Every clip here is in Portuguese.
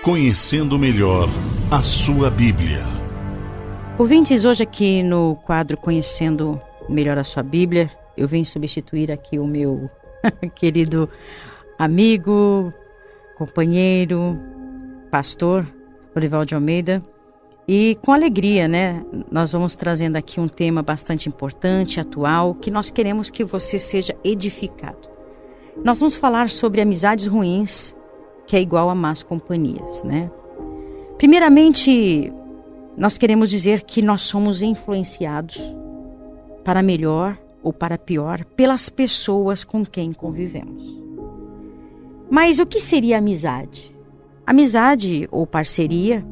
Conhecendo melhor a sua Bíblia. Ouvintes, hoje aqui no quadro Conhecendo Melhor a Sua Bíblia, eu vim substituir aqui o meu querido amigo, companheiro, pastor, Lorival de Almeida. E com alegria, nós vamos trazendo aqui um tema bastante importante, atual, que nós queremos que você seja edificado. Nós vamos falar sobre amizades ruins, que é igual a más companhias, Primeiramente, nós queremos dizer que nós somos influenciados para melhor ou para pior pelas pessoas com quem convivemos. Mas o que seria amizade? Amizade ou parceria,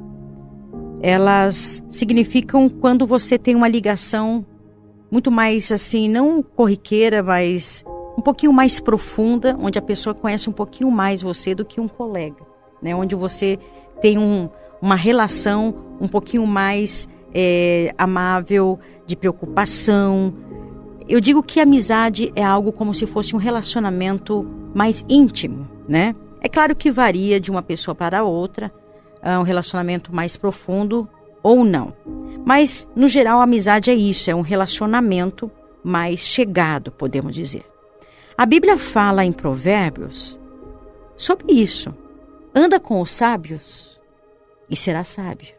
elas significam quando você tem uma ligação muito mais assim, não corriqueira, mas um pouquinho mais profunda, onde a pessoa conhece um pouquinho mais você do que um colega, onde você tem uma relação um pouquinho mais amável, de preocupação. Eu digo que amizade é algo como se fosse um relacionamento mais íntimo, É claro que varia de uma pessoa para outra, um relacionamento mais profundo ou não. Mas, no geral, a amizade é isso, é um relacionamento mais chegado, podemos dizer. A Bíblia fala em Provérbios sobre isso. Anda com os sábios e será sábio.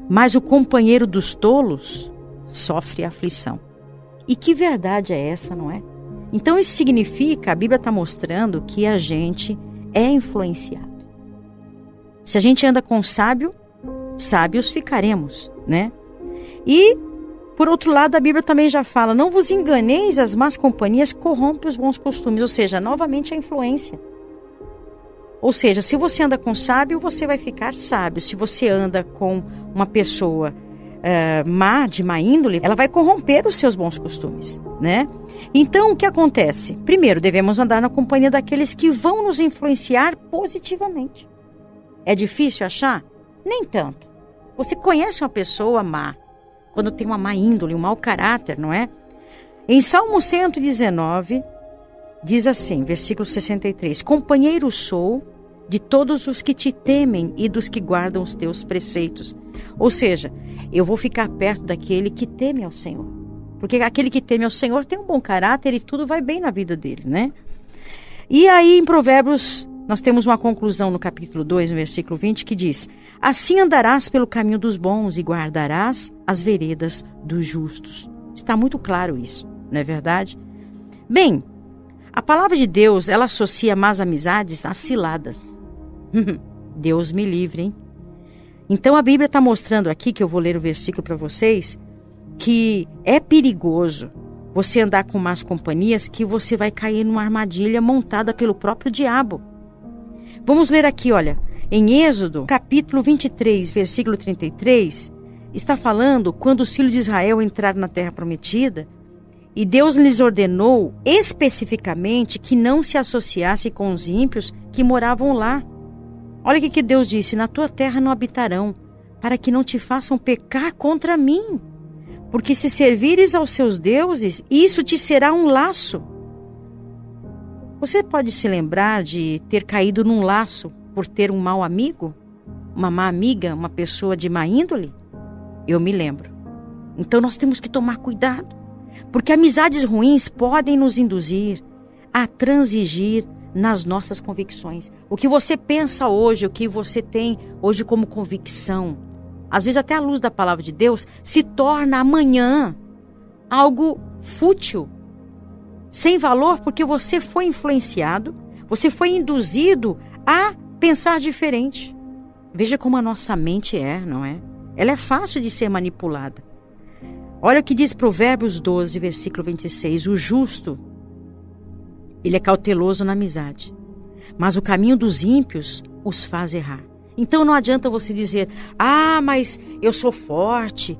Mas o companheiro dos tolos sofre aflição. E que verdade é essa, não é? Então isso significa, a Bíblia está mostrando que a gente é influenciado. Se a gente anda com sábio, sábios ficaremos, E, por outro lado, a Bíblia também já fala, não vos enganeis, as más companhias corrompem os bons costumes. Ou seja, novamente a influência. Ou seja, se você anda com sábio, você vai ficar sábio. Se você anda com uma pessoa má, de má índole, ela vai corromper os seus bons costumes, Então, o que acontece? Primeiro, devemos andar na companhia daqueles que vão nos influenciar positivamente. É difícil achar? Nem tanto. Você conhece uma pessoa má, quando tem uma má índole, um mau caráter, não é? Em Salmo 119, diz assim, versículo 63, companheiro sou de todos os que te temem e dos que guardam os teus preceitos. Ou seja, eu vou ficar perto daquele que teme ao Senhor. Porque aquele que teme ao Senhor tem um bom caráter e tudo vai bem na vida dele, E aí em Provérbios, nós temos uma conclusão no capítulo 2, no versículo 20, que diz, assim andarás pelo caminho dos bons e guardarás as veredas dos justos. Está muito claro isso, não é verdade? Bem, a palavra de Deus, ela associa más amizades a ciladas. Deus me livre, hein? Então a Bíblia está mostrando aqui, que eu vou ler o versículo para vocês, que é perigoso você andar com más companhias, que você vai cair numa armadilha montada pelo próprio diabo. Vamos ler aqui, olha, em Êxodo, capítulo 23, versículo 33, está falando quando os filhos de Israel entraram na terra prometida, e Deus lhes ordenou especificamente que não se associasse com os ímpios que moravam lá. Olha o que Deus disse, na tua terra não habitarão, para que não te façam pecar contra mim. Porque se servires aos seus deuses, isso te será um laço. Você pode se lembrar de ter caído num laço por ter um mau amigo? Uma má amiga, uma pessoa de má índole? Eu me lembro. Então nós temos que tomar cuidado. Porque amizades ruins podem nos induzir a transigir nas nossas convicções. O que você pensa hoje, o que você tem hoje como convicção, às vezes até à luz da palavra de Deus, se torna amanhã algo fútil, sem valor, porque você foi influenciado, você foi induzido a pensar diferente. Veja como a nossa mente não é? Ela é fácil de ser manipulada. Olha o que diz Provérbios 12, versículo 26. O justo, ele é cauteloso na amizade, mas o caminho dos ímpios os faz errar. Então não adianta você dizer, mas eu sou forte.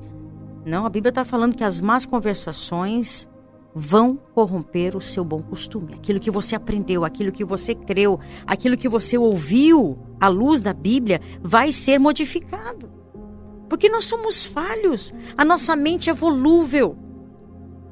Não, a Bíblia está falando que as más conversações vão corromper o seu bom costume. Aquilo que você aprendeu, aquilo que você creu, aquilo que você ouviu à luz da Bíblia vai ser modificado. Porque nós somos falhos, a nossa mente é volúvel.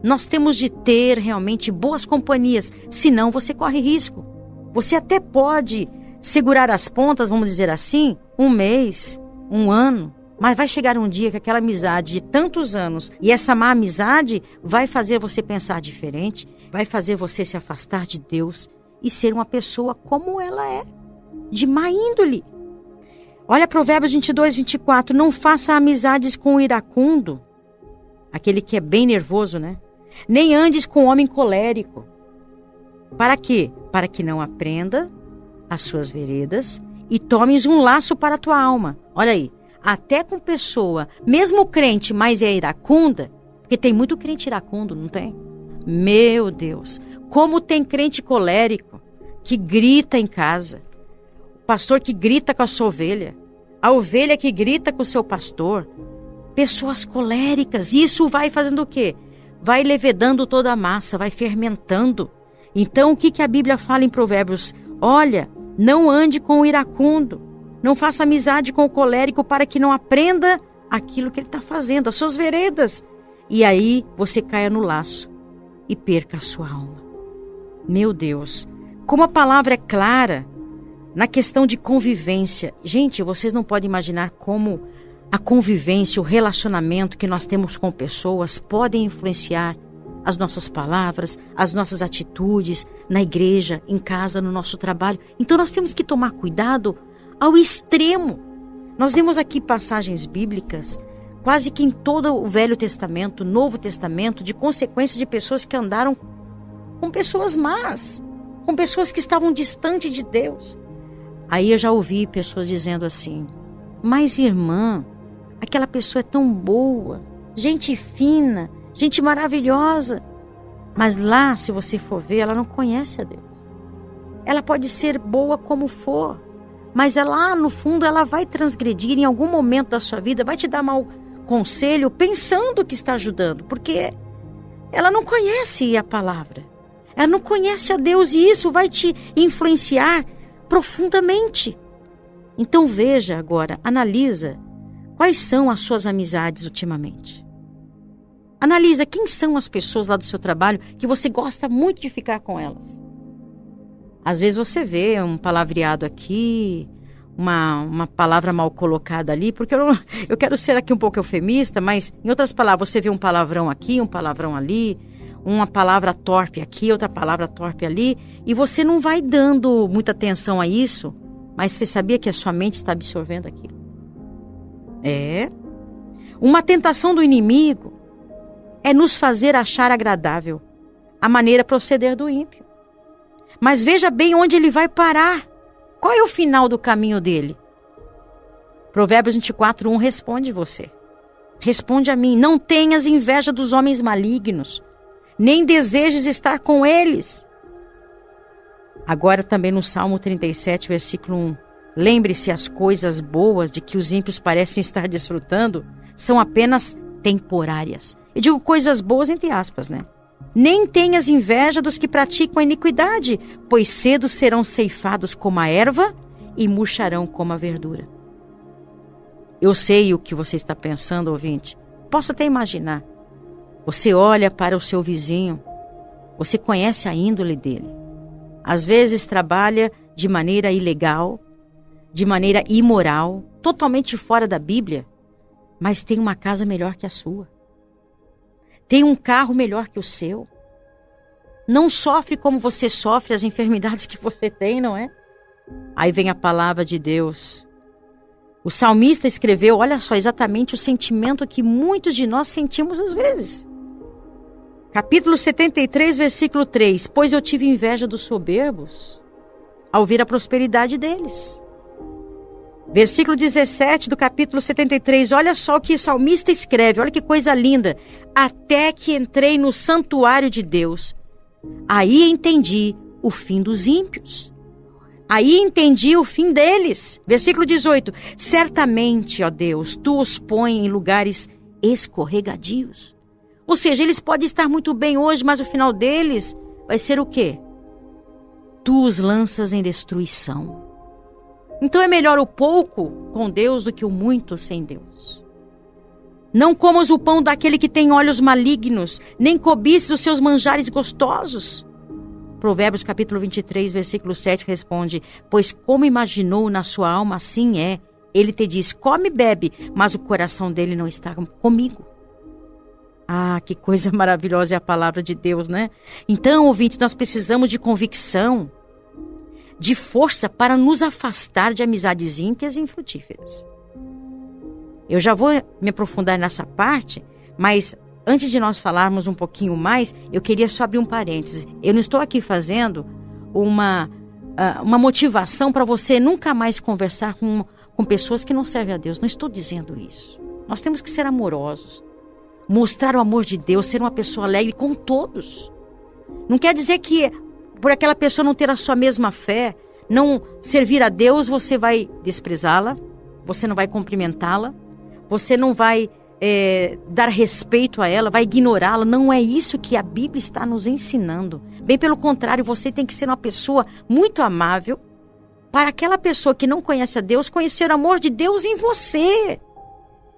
Nós temos de ter realmente boas companhias, senão você corre risco. Você até pode segurar as pontas, vamos dizer assim, 1 mês, 1 ano. Mas vai chegar um dia que aquela amizade de tantos anos e essa má amizade vai fazer você pensar diferente, vai fazer você se afastar de Deus e ser uma pessoa como ela é, de má índole. Olha Provérbios 22, 24. Não faça amizades com o iracundo, aquele que é bem nervoso, né? Nem andes com o homem colérico. Para quê? Para que não aprenda as suas veredas e tomes um laço para a tua alma. Olha aí, até com pessoa, mesmo crente, mas é iracunda, porque tem muito crente iracundo, não tem? Meu Deus, como tem crente colérico que grita em casa. Pastor que grita com a sua ovelha, a ovelha que grita com o seu pastor, pessoas coléricas, isso vai fazendo o quê? Vai levedando toda a massa, vai fermentando. Então o que a Bíblia fala em Provérbios? Olha, não ande com o iracundo, não faça amizade com o colérico para que não aprenda aquilo que ele está fazendo, as suas veredas. E aí você caia no laço e perca a sua alma. Meu Deus, como a palavra é clara na questão de convivência. Gente, vocês não podem imaginar como a convivência, o relacionamento que nós temos com pessoas podem influenciar as nossas palavras, as nossas atitudes na igreja, em casa, no nosso trabalho. Então nós temos que tomar cuidado ao extremo. Nós vemos aqui passagens bíblicas, quase que em todo o Velho Testamento, Novo Testamento, de consequências de pessoas que andaram com pessoas más, com pessoas que estavam distantes de Deus. Aí eu já ouvi pessoas dizendo assim: mas irmã, aquela pessoa é tão boa, gente fina, gente maravilhosa. Mas lá, se você for ver, ela não conhece a Deus. Ela pode ser boa como for, mas lá no fundo ela vai transgredir em algum momento da sua vida, vai te dar mau conselho pensando que está ajudando, porque ela não conhece a palavra, ela não conhece a Deus e isso vai te influenciar profundamente. Então veja agora, analisa quais são as suas amizades ultimamente. Analisa quem são as pessoas lá do seu trabalho que você gosta muito de ficar com elas. Às vezes você vê um palavreado aqui, uma palavra mal colocada ali, porque eu quero ser aqui um pouco eufemista, mas em outras palavras, você vê um palavrão aqui, um palavrão ali, uma palavra torpe aqui, outra palavra torpe ali, e você não vai dando muita atenção a isso, mas você sabia que a sua mente está absorvendo aquilo? É. Uma tentação do inimigo é nos fazer achar agradável a maneira de proceder do ímpio. Mas veja bem onde ele vai parar. Qual é o final do caminho dele? Provérbios 24, 1 responde você. Responde a mim: não tenhas inveja dos homens malignos, nem desejes estar com eles. Agora também no Salmo 37, versículo 1. Lembre-se, as coisas boas de que os ímpios parecem estar desfrutando são apenas temporárias. Eu digo coisas boas entre aspas, né? Nem tenhas inveja dos que praticam a iniquidade, pois cedo serão ceifados como a erva e murcharão como a verdura. Eu sei o que você está pensando, ouvinte. Posso até imaginar. Você olha para o seu vizinho, você conhece a índole dele. Às vezes trabalha de maneira ilegal, de maneira imoral, totalmente fora da Bíblia, mas tem uma casa melhor que a sua. Tem um carro melhor que o seu. Não sofre como você sofre as enfermidades que você tem, não é? Aí vem a palavra de Deus. O salmista escreveu, olha só, exatamente o sentimento que muitos de nós sentimos às vezes. Capítulo 73, versículo 3. Pois eu tive inveja dos soberbos ao ver a prosperidade deles. Versículo 17 do capítulo 73, olha só o que o salmista escreve, olha que coisa linda. Até que entrei no santuário de Deus, aí entendi o fim dos ímpios. Aí entendi o fim deles. Versículo 18, certamente, ó Deus, tu os pões em lugares escorregadios. Ou seja, eles podem estar muito bem hoje, mas o final deles vai ser o quê? Tu os lanças em destruição. Então é melhor o pouco com Deus do que o muito sem Deus. Não comas o pão daquele que tem olhos malignos, nem cobices os seus manjares gostosos. Provérbios capítulo 23, versículo 7 responde: pois como imaginou na sua alma, assim é. Ele te diz, come e bebe, mas o coração dele não está comigo. Ah, que coisa maravilhosa é a palavra de Deus, né? Então, ouvintes, nós precisamos de convicção, de força para nos afastar de amizades ímpias e infrutíferas. Eu já vou me aprofundar nessa parte, mas antes de nós falarmos um pouquinho mais, eu queria só abrir um parênteses. Eu não estou aqui fazendo uma motivação para você nunca mais conversar com pessoas que não servem a Deus. Não estou dizendo isso. Nós temos que ser amorosos, mostrar o amor de Deus, ser uma pessoa alegre com todos. Não quer dizer que por aquela pessoa não ter a sua mesma fé, não servir a Deus, você vai desprezá-la, você não vai cumprimentá-la, você não vai dar respeito a ela, vai ignorá-la. Não é isso que a Bíblia está nos ensinando. Bem pelo contrário, você tem que ser uma pessoa muito amável, para aquela pessoa que não conhece a Deus, conhecer o amor de Deus em você.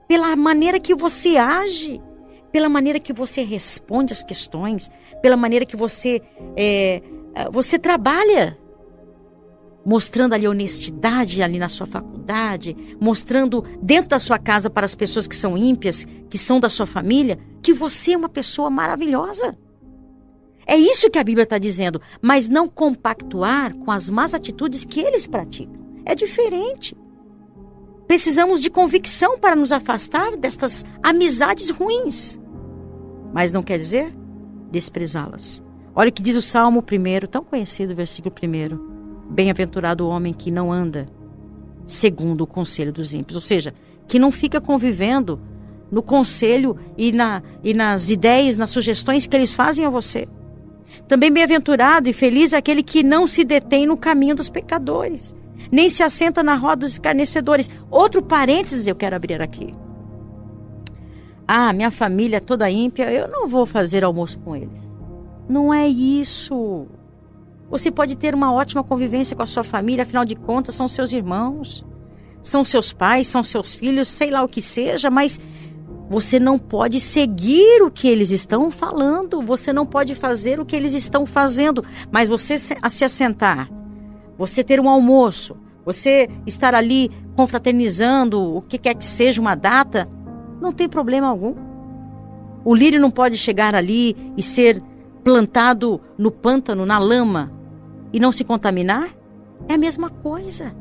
Pela maneira que você age, pela maneira que você responde às questões, pela maneira que você trabalha. Mostrando ali honestidade ali na sua faculdade, mostrando dentro da sua casa para as pessoas que são ímpias, que são da sua família, que você é uma pessoa maravilhosa. É isso que a Bíblia está dizendo, mas não compactuar com as más atitudes que eles praticam. É diferente. Precisamos de convicção para nos afastar destas amizades ruins. Mas não quer dizer desprezá-las. Olha o que diz o Salmo 1, tão conhecido, versículo 1. Bem-aventurado o homem que não anda segundo o conselho dos ímpios. Ou seja, que não fica convivendo no conselho e nas ideias, nas sugestões que eles fazem a você. Também bem-aventurado e feliz aquele que não se detém no caminho dos pecadores, nem se assenta na roda dos escarnecedores. Outro parênteses eu quero abrir aqui. Ah, minha família é toda ímpia, eu não vou fazer almoço com eles. Não é isso. Você pode ter uma ótima convivência com a sua família, afinal de contas são seus irmãos, são seus pais, são seus filhos, sei lá o que seja, mas você não pode seguir o que eles estão falando, você não pode fazer o que eles estão fazendo, mas você se assentar, você ter um almoço, você estar ali confraternizando, o que quer que seja uma data, não tem problema algum. O lírio não pode chegar ali e ser plantado no pântano, na lama, e não se contaminar? É a mesma coisa.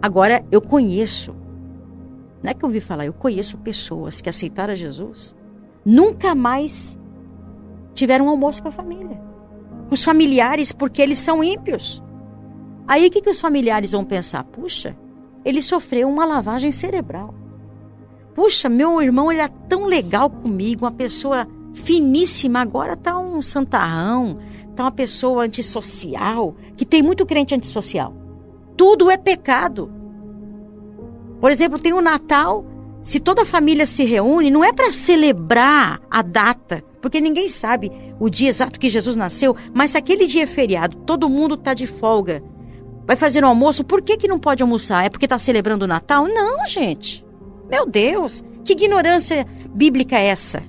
Agora, eu conheço, não é que eu ouvi falar, eu conheço pessoas que aceitaram Jesus, nunca mais tiveram um almoço com a família, com os familiares, porque eles são ímpios. Aí o que os familiares vão pensar? Puxa, ele sofreu uma lavagem cerebral. Puxa, meu irmão ele era tão legal comigo, uma pessoa finíssima, agora tá um santarrão, tá uma pessoa antissocial, que tem muito crente antissocial. Tudo é pecado. Por exemplo, tem o Natal, se toda a família se reúne, não é para celebrar a data, porque ninguém sabe o dia exato que Jesus nasceu, mas se aquele dia é feriado, todo mundo tá de folga, vai fazer um almoço, por que não pode almoçar? É porque tá celebrando o Natal? Não, gente. Meu Deus, que ignorância bíblica é essa?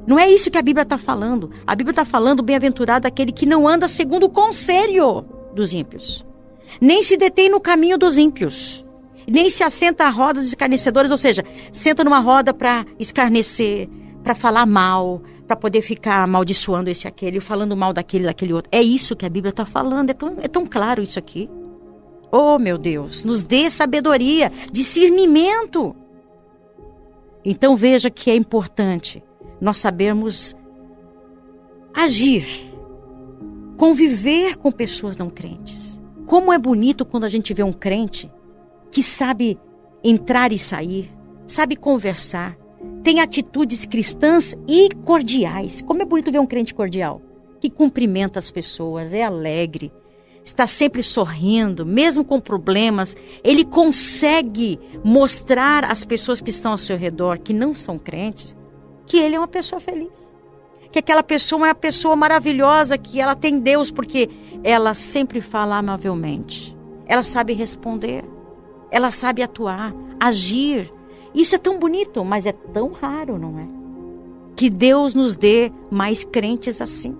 Não é isso que a Bíblia está falando. A Bíblia está falando, bem-aventurado aquele que não anda segundo o conselho dos ímpios, nem se detém no caminho dos ímpios, nem se assenta à roda dos escarnecedores, ou seja, senta numa roda para escarnecer, para falar mal, para poder ficar amaldiçoando esse aquele, falando mal daquele outro. É isso que a Bíblia está falando, é tão claro isso aqui. Oh, meu Deus, nos dê sabedoria, discernimento. Então veja que é importante nós sabermos agir, conviver com pessoas não crentes. Como é bonito quando a gente vê um crente que sabe entrar e sair, sabe conversar, tem atitudes cristãs e cordiais. Como é bonito ver um crente cordial, que cumprimenta as pessoas, é alegre, está sempre sorrindo, mesmo com problemas, ele consegue mostrar às pessoas que estão ao seu redor, que não são crentes, que ele é uma pessoa feliz. Que aquela pessoa é uma pessoa maravilhosa, que ela tem Deus, porque ela sempre fala amavelmente. Ela sabe responder, ela sabe atuar, agir. Isso é tão bonito, mas é tão raro, não é? Que Deus nos dê mais crentes assim.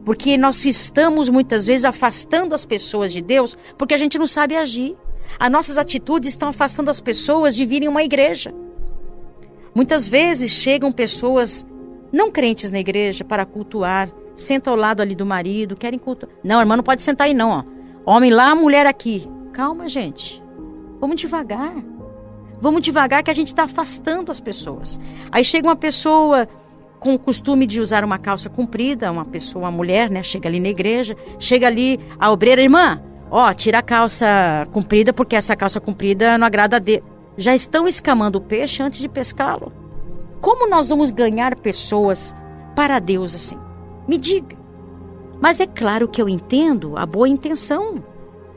Porque nós estamos muitas vezes afastando as pessoas de Deus porque a gente não sabe agir. As nossas atitudes estão afastando as pessoas de virem a uma igreja. Muitas vezes chegam pessoas não crentes na igreja para cultuar, sentam ao lado ali do marido, querem cultuar. Não, irmã, não pode sentar aí não, ó. Homem lá, mulher aqui. Calma, gente. Vamos devagar. Vamos devagar que a gente está afastando as pessoas. Aí chega uma pessoa com o costume de usar uma calça comprida, uma mulher, né? Chega ali na igreja, chega ali a obreira, irmã, ó, tira a calça comprida porque essa calça comprida não agrada a Deus. Já estão escamando o peixe antes de pescá-lo. Como nós vamos ganhar pessoas para Deus assim? Me diga. Mas é claro que eu entendo a boa intenção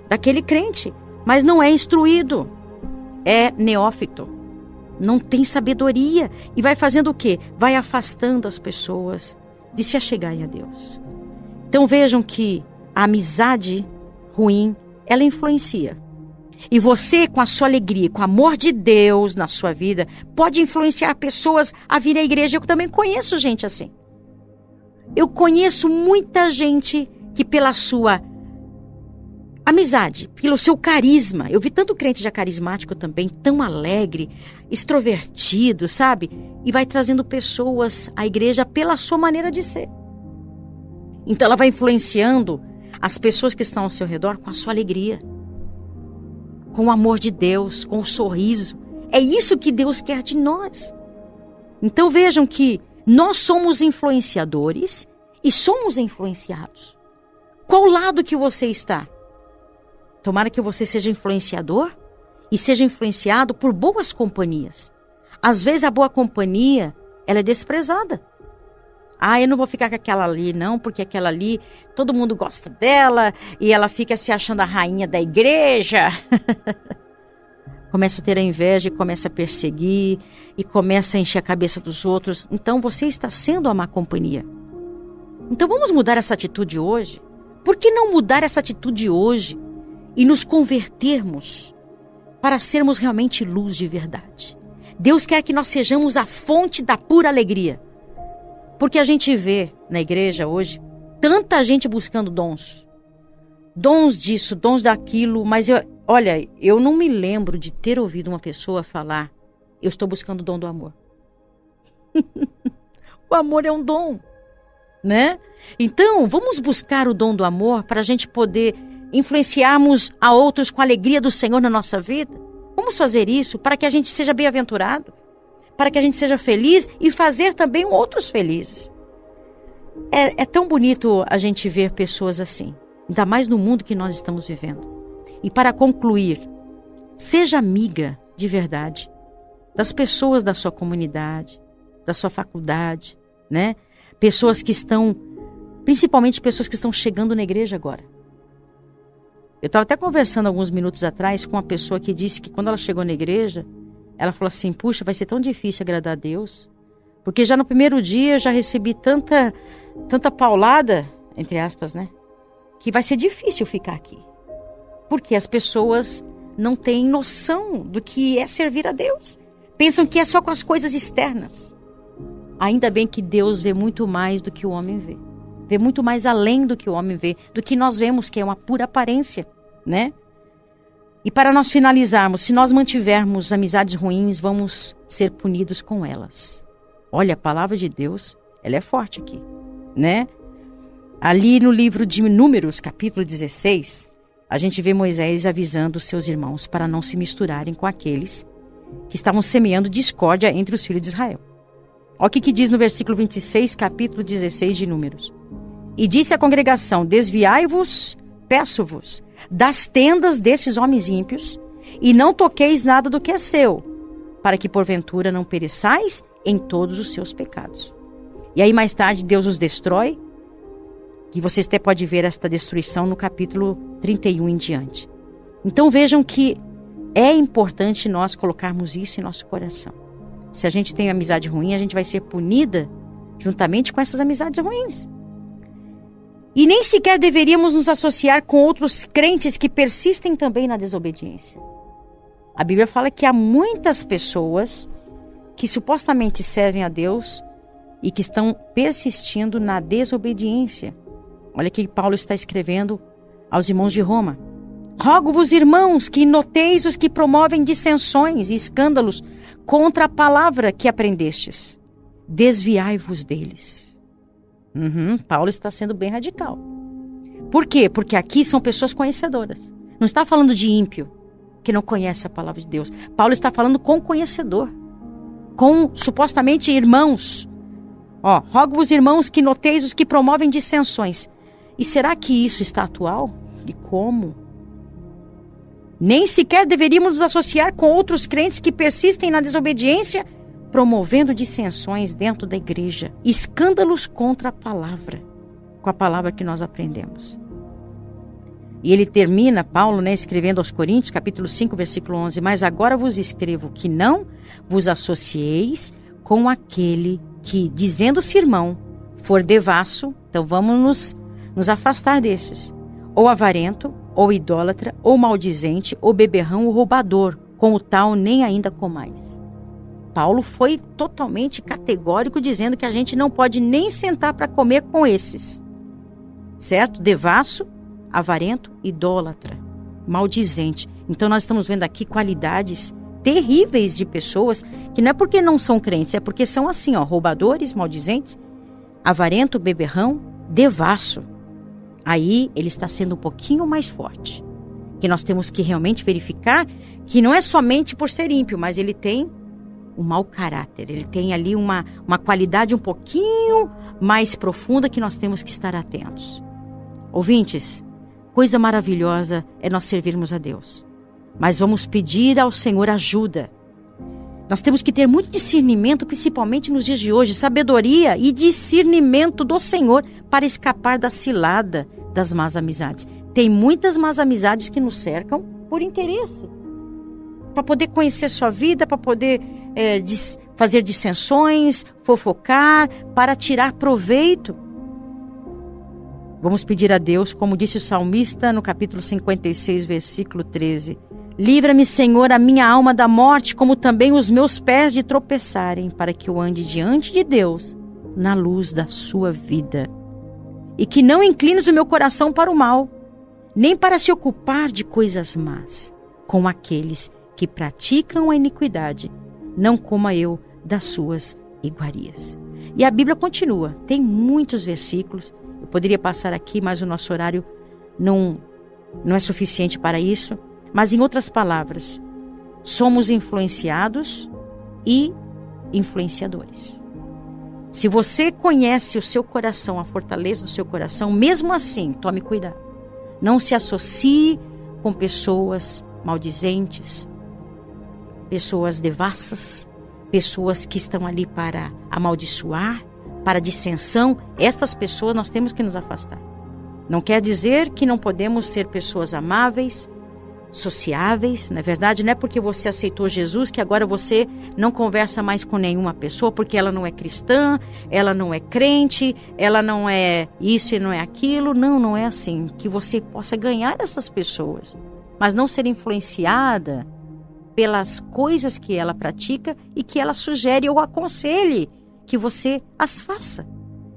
daquele crente, mas não é instruído. É neófito. Não tem sabedoria. E vai fazendo o quê? Vai afastando as pessoas de se achegarem a Deus. Então vejam que a amizade ruim, ela influencia. E você, com a sua alegria, com o amor de Deus na sua vida, pode influenciar pessoas a vir à igreja. Eu também conheço gente assim. Eu conheço muita gente que pela sua amizade, pelo seu carisma. Eu vi tanto crente já carismático também, tão alegre, extrovertido, sabe? E vai trazendo pessoas à igreja pela sua maneira de ser. Então ela vai influenciando as pessoas que estão ao seu redor com a sua alegria, com o amor de Deus, com o sorriso. É isso que Deus quer de nós. Então vejam que nós somos influenciadores e somos influenciados. Qual lado que você está? Tomara que você seja influenciador e seja influenciado por boas companhias. Às vezes a boa companhia, ela é desprezada. Ah, eu não vou ficar com aquela ali não, porque aquela ali, todo mundo gosta dela e ela fica se achando a rainha da igreja. Começa a ter a inveja e começa a perseguir e começa a encher a cabeça dos outros. Então você está sendo a má companhia. Então vamos mudar essa atitude hoje? Por que não mudar essa atitude hoje e nos convertermos para sermos realmente luz de verdade? Deus quer que nós sejamos a fonte da pura alegria. Porque a gente vê na igreja hoje tanta gente buscando dons. Dons disso, dons daquilo, mas eu não me lembro de ter ouvido uma pessoa falar: eu estou buscando o dom do amor. O amor é um dom, né? Então, vamos buscar o dom do amor para a gente poder influenciarmos a outros com a alegria do Senhor na nossa vida. Vamos fazer isso para que a gente seja bem-aventurado, para que a gente seja feliz e fazer também outros felizes. É tão bonito a gente ver pessoas assim, ainda mais no mundo que nós estamos vivendo. E para concluir, seja amiga de verdade das pessoas da sua comunidade, da sua faculdade, né? Pessoas que estão, principalmente pessoas que estão chegando na igreja agora. Eu estava até conversando alguns minutos atrás com uma pessoa que disse que quando ela chegou na igreja, ela falou assim: puxa, vai ser tão difícil agradar a Deus, porque já no primeiro dia eu já recebi tanta paulada, entre aspas, né? Que vai ser difícil ficar aqui. Porque as pessoas não têm noção do que é servir a Deus. Pensam que é só com as coisas externas. Ainda bem que Deus vê muito mais do que o homem vê. Vê muito mais além do que o homem vê, do que nós vemos, que é uma pura aparência, né? E para nós finalizarmos, se nós mantivermos amizades ruins, vamos ser punidos com elas. Olha, a palavra de Deus, ela é forte aqui, né? Ali no livro de Números, capítulo 16, a gente vê Moisés avisando os seus irmãos para não se misturarem com aqueles que estavam semeando discórdia entre os filhos de Israel. Olha o que diz no versículo 26, capítulo 16 de Números. E disse à congregação: desviai-vos, peço-vos, das tendas desses homens ímpios, e não toqueis nada do que é seu, para que porventura não pereçais em todos os seus pecados. E aí mais tarde Deus os destrói, que vocês até podem ver esta destruição no capítulo 31 em diante. Então vejam que é importante nós colocarmos isso em nosso coração. Se a gente tem amizade ruim, a gente vai ser punida juntamente com essas amizades ruins. E nem sequer deveríamos nos associar com outros crentes que persistem também na desobediência. A Bíblia fala que há muitas pessoas que supostamente servem a Deus e que estão persistindo na desobediência. Olha que Paulo está escrevendo aos irmãos de Roma. Rogo-vos, irmãos, que noteis os que promovem dissensões e escândalos contra a palavra que aprendestes. Desviai-vos deles. Paulo está sendo bem radical. Por quê? Porque aqui são pessoas conhecedoras. Não está falando de ímpio, que não conhece a palavra de Deus. Paulo está falando com conhecedor. Com, supostamente, irmãos. Rogo-vos, irmãos, que noteis os que promovem dissensões. E será que isso está atual? E como? Nem sequer deveríamos nos associar com outros crentes que persistem na desobediência, promovendo dissensões dentro da igreja, escândalos contra a palavra, com a palavra que nós aprendemos. E ele termina, Paulo, escrevendo aos Coríntios, capítulo 5, versículo 11, mas agora vos escrevo que não vos associeis com aquele que, dizendo-se irmão, for devasso, então vamos nos afastar desses, ou avarento, ou idólatra, ou maldizente, ou beberrão, ou roubador, com o tal nem ainda comais. Paulo foi totalmente categórico dizendo que a gente não pode nem sentar para comer com esses. Certo? Devasso, avarento, idólatra, maldizente. Então nós estamos vendo aqui qualidades terríveis de pessoas que não é porque não são crentes, é porque são assim, roubadores, maldizentes, avarento, beberrão, devasso. Aí ele está sendo um pouquinho mais forte. Que nós temos que realmente verificar que não é somente por ser ímpio, mas ele tem um mau caráter. Ele tem ali uma qualidade um pouquinho mais profunda que nós temos que estar atentos. Ouvintes, coisa maravilhosa é nós servirmos a Deus. Mas vamos pedir ao Senhor ajuda. Nós temos que ter muito discernimento, principalmente nos dias de hoje, sabedoria e discernimento do Senhor para escapar da cilada das más amizades. Tem muitas más amizades que nos cercam por interesse, para poder conhecer sua vida, para poder fazer dissensões, fofocar, para tirar proveito. Vamos pedir a Deus, como disse o salmista no capítulo 56, versículo 13. Livra-me, Senhor, a minha alma da morte, como também os meus pés de tropeçarem, para que eu ande diante de Deus na luz da sua vida. E que não inclines o meu coração para o mal, nem para se ocupar de coisas más, com aqueles que praticam a iniquidade, não coma eu das suas iguarias. E a Bíblia continua, tem muitos versículos. Eu poderia passar aqui, mas o nosso horário não é suficiente para isso. Mas em outras palavras, somos influenciados e influenciadores. Se você conhece o seu coração, a fortaleza do seu coração, mesmo assim, tome cuidado. Não se associe com pessoas maldizentes, pessoas devassas, pessoas que estão ali para amaldiçoar, para dissensão. Estas pessoas nós temos que nos afastar. Não quer dizer que não podemos ser pessoas amáveis, sociáveis. Na verdade, não é porque você aceitou Jesus que agora você não conversa mais com nenhuma pessoa porque ela não é cristã, ela não é crente, ela não é isso e não é aquilo. Não é assim. Que você possa ganhar essas pessoas, mas não ser influenciada pelas coisas que ela pratica e que ela sugere ou aconselhe que você as faça.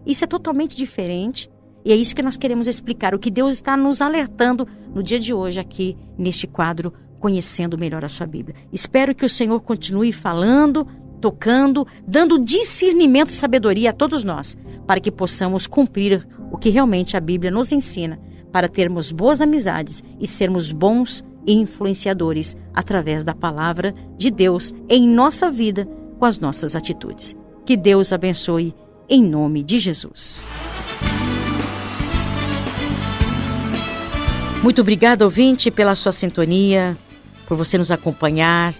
Isso é totalmente diferente. E é isso que nós queremos explicar, o que Deus está nos alertando no dia de hoje aqui neste quadro, Conhecendo Melhor a Sua Bíblia. Espero que o Senhor continue falando, tocando, dando discernimento e sabedoria a todos nós, para que possamos cumprir o que realmente a Bíblia nos ensina, para termos boas amizades e sermos bons influenciadores através da palavra de Deus em nossa vida, com as nossas atitudes. Que Deus abençoe em nome de Jesus. Muito obrigada, ouvinte, pela sua sintonia, por você nos acompanhar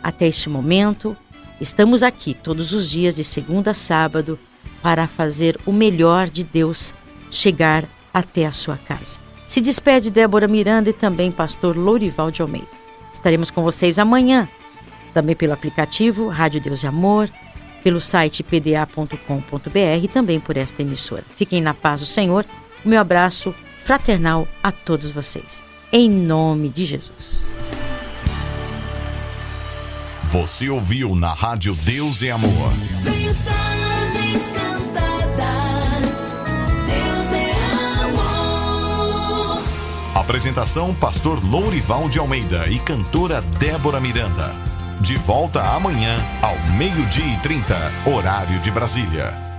até este momento. Estamos aqui todos os dias, de segunda a sábado, para fazer o melhor de Deus chegar até a sua casa. Se despede Débora Miranda e também pastor Lourival de Almeida. Estaremos com vocês amanhã, também pelo aplicativo Rádio Deus e Amor, pelo site pda.com.br e também por esta emissora. Fiquem na paz do Senhor. O meu abraço fraternal a todos vocês. Em nome de Jesus. Você ouviu na Rádio Deus e Amor. Mensagens cantadas. Deus é amor. Apresentação: Pastor Lourival de Almeida e cantora Débora Miranda. De volta amanhã, ao 12:30, horário de Brasília.